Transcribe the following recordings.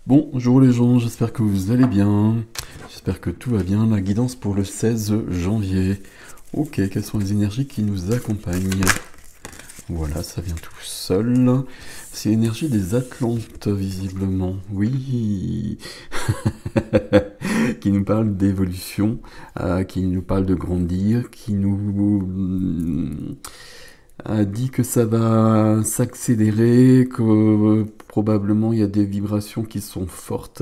Bonjour les gens, j'espère que vous allez bien. J'espère que tout va bien. La guidance pour le 16 janvier. Ok, quelles sont les énergies qui nous accompagnent? Voilà, ça vient tout seul. C'est l'énergie des Atlantes, visiblement. Oui. Qui nous parle d'évolution, qui nous parle de grandir, qui nous a dit que ça va s'accélérer, que probablement il y a des vibrations qui sont fortes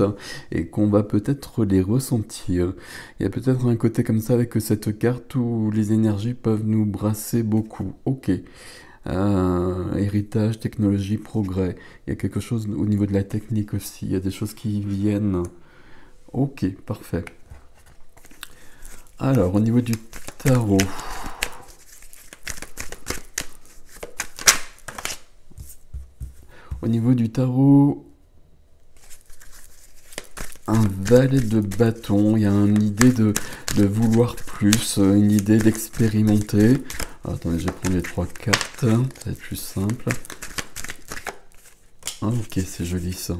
et qu'on va peut-être les ressentir. Il y a peut-être un côté comme ça avec cette carte où les énergies peuvent nous brasser beaucoup. Ok. Héritage, technologie, progrès. Il y a quelque chose au niveau de la technique aussi. Il y a des choses qui viennent. Ok, parfait. Alors, au niveau du tarot. Au niveau du tarot, un valet de bâton, il y a une idée de vouloir plus, une idée d'expérimenter. Attendez, je vais prendre les trois cartes, ça va être plus simple. Ah, ok, c'est joli ça.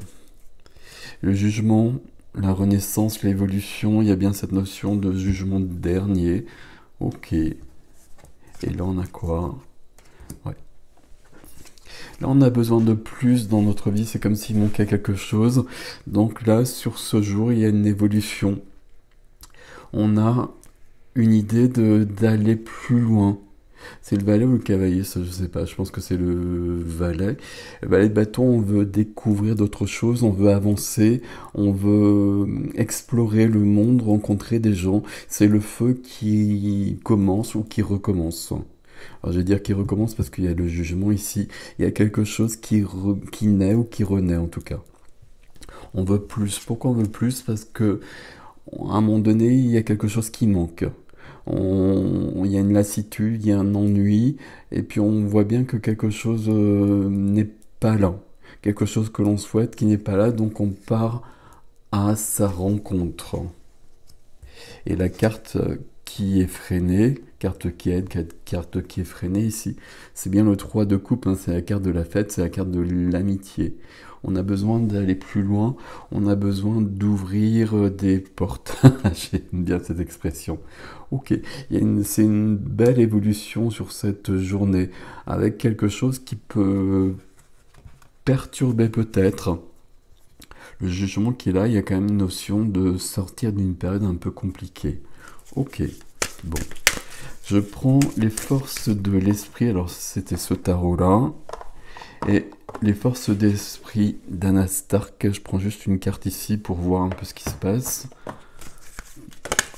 Le jugement, la renaissance, l'évolution, il y a bien cette notion de jugement dernier. Ok. Et là, on a quoi? Ouais. Là, on a besoin de plus dans notre vie, c'est comme s'il manquait quelque chose. Donc là, sur ce jour, il y a une évolution. On a une idée d'aller plus loin. C'est le valet ou le cavalier, ça je sais pas, je pense que c'est le valet. Le valet de bâton, on veut découvrir d'autres choses, on veut avancer, on veut explorer le monde, rencontrer des gens. C'est le feu qui commence ou qui recommence. Alors je vais dire qui recommence parce qu'il y a le jugement ici, il y a quelque chose qui naît ou qui renaît en tout cas. On veut plus. Pourquoi on veut plus? Parce que à un moment donné, il y a quelque chose qui manque. Il y a une lassitude, il y a un ennui, et puis on voit bien que quelque chose n'est pas là. Quelque chose que l'on souhaite qui n'est pas là, donc on part à sa rencontre. Et la carte qui est freinée, carte qui aide, carte qui est freinée ici, c'est bien le 3 de coupe, hein, c'est la carte de la fête, c'est la carte de l'amitié. On a besoin d'aller plus loin, on a besoin d'ouvrir des portes. J'aime bien cette expression. Ok, c'est une belle évolution sur cette journée, avec quelque chose qui peut perturber peut-être. Le jugement qui est là, il y a quand même une notion de sortir d'une période un peu compliquée. Ok, bon. Je prends les forces de l'esprit, alors c'était ce tarot-là, et les forces d'esprit d'Anna Stark, je prends juste une carte ici pour voir un peu ce qui se passe.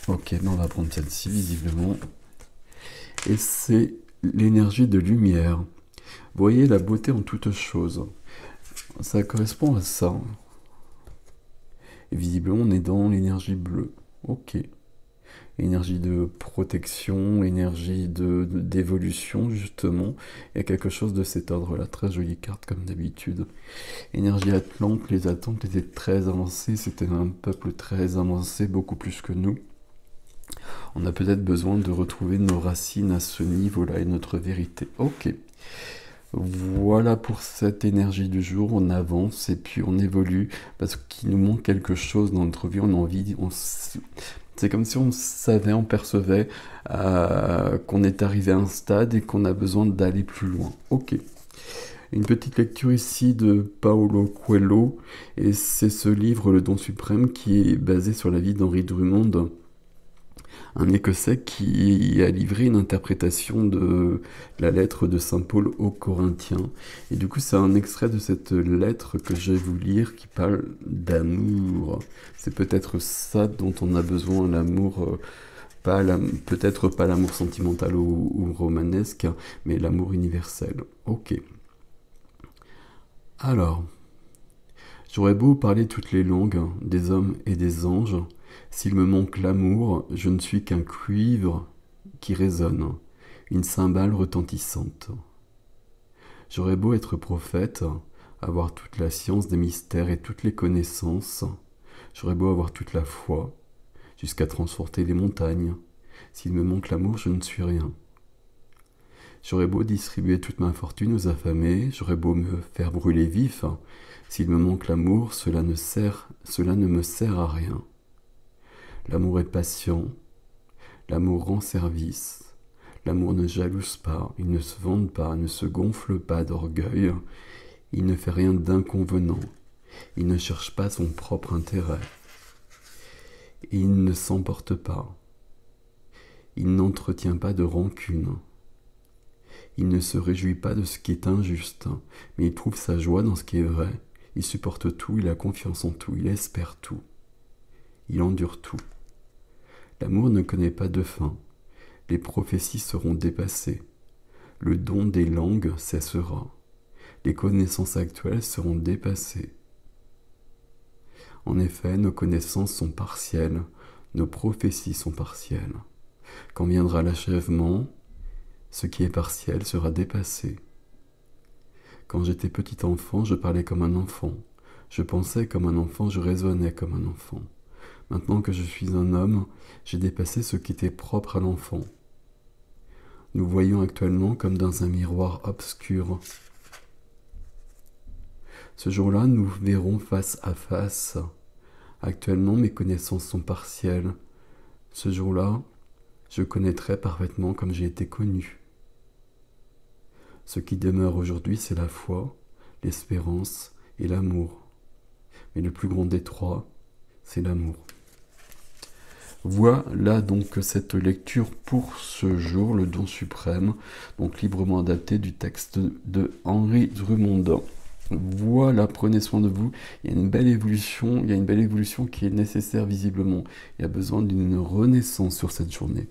Ok, ben on va prendre celle-ci visiblement. Et c'est l'énergie de lumière. Vous voyez la beauté en toute chose. Ça correspond à ça. Et visiblement on est dans l'énergie bleue. Ok. Énergie de protection, énergie d'évolution justement. Il y a quelque chose de cet ordre-là. Très jolie carte comme d'habitude. Énergie Atlante, les Atlantes étaient très avancées. C'était un peuple très avancé, beaucoup plus que nous. On a peut-être besoin de retrouver nos racines à ce niveau-là et notre vérité. Ok. Voilà pour cette énergie du jour, on avance et puis on évolue parce qu'il nous manque quelque chose dans notre vie, on a envie, c'est comme si on savait, on percevait qu'on est arrivé à un stade et qu'on a besoin d'aller plus loin. Ok. Une petite lecture ici de Paulo Coelho et c'est ce livre, Le Don Suprême, qui est basé sur la vie d'Henri Drummond, un Écossais qui a livré une interprétation de la lettre de Saint Paul aux Corinthiens. Et du coup, c'est un extrait de cette lettre que je vais vous lire qui parle d'amour. C'est peut-être ça dont on a besoin, l'amour, peut-être pas l'amour sentimental ou romanesque, mais l'amour universel. Ok. Alors, j'aurais beau parler toutes les langues, des hommes et des anges, s'il me manque l'amour, je ne suis qu'un cuivre qui résonne, une cymbale retentissante. J'aurais beau être prophète, avoir toute la science des mystères et toutes les connaissances, j'aurais beau avoir toute la foi, jusqu'à transporter les montagnes, s'il me manque l'amour, je ne suis rien. J'aurais beau distribuer toute ma fortune aux affamés, j'aurais beau me faire brûler vif, s'il me manque l'amour, cela ne me sert à rien. L'amour est patient, l'amour rend service, l'amour ne jalouse pas, il ne se vante pas, ne se gonfle pas d'orgueil, il ne fait rien d'inconvenant, il ne cherche pas son propre intérêt, il ne s'emporte pas, il n'entretient pas de rancune. Il ne se réjouit pas de ce qui est injuste, mais il trouve sa joie dans ce qui est vrai. Il supporte tout, il a confiance en tout, il espère tout. Il endure tout. L'amour ne connaît pas de fin. Les prophéties seront dépassées. Le don des langues cessera. Les connaissances actuelles seront dépassées. En effet, nos connaissances sont partielles, nos prophéties sont partielles. Quand viendra l'achèvement, ce qui est partiel sera dépassé. Quand j'étais petit enfant, je parlais comme un enfant. Je pensais comme un enfant, je raisonnais comme un enfant. Maintenant que je suis un homme, j'ai dépassé ce qui était propre à l'enfant. Nous voyons actuellement comme dans un miroir obscur. Ce jour-là, nous verrons face à face. Actuellement, mes connaissances sont partielles. Ce jour-là, je connaîtrai parfaitement comme j'ai été connu. Ce qui demeure aujourd'hui, c'est la foi, l'espérance et l'amour. Mais le plus grand des trois, c'est l'amour. Voilà donc cette lecture pour ce jour, le don suprême, donc librement adapté du texte de Henri Drummond. Voilà, prenez soin de vous. Il y a une belle évolution qui est nécessaire visiblement. Il y a besoin d'une renaissance sur cette journée.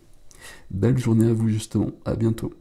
Belle journée à vous justement, à bientôt.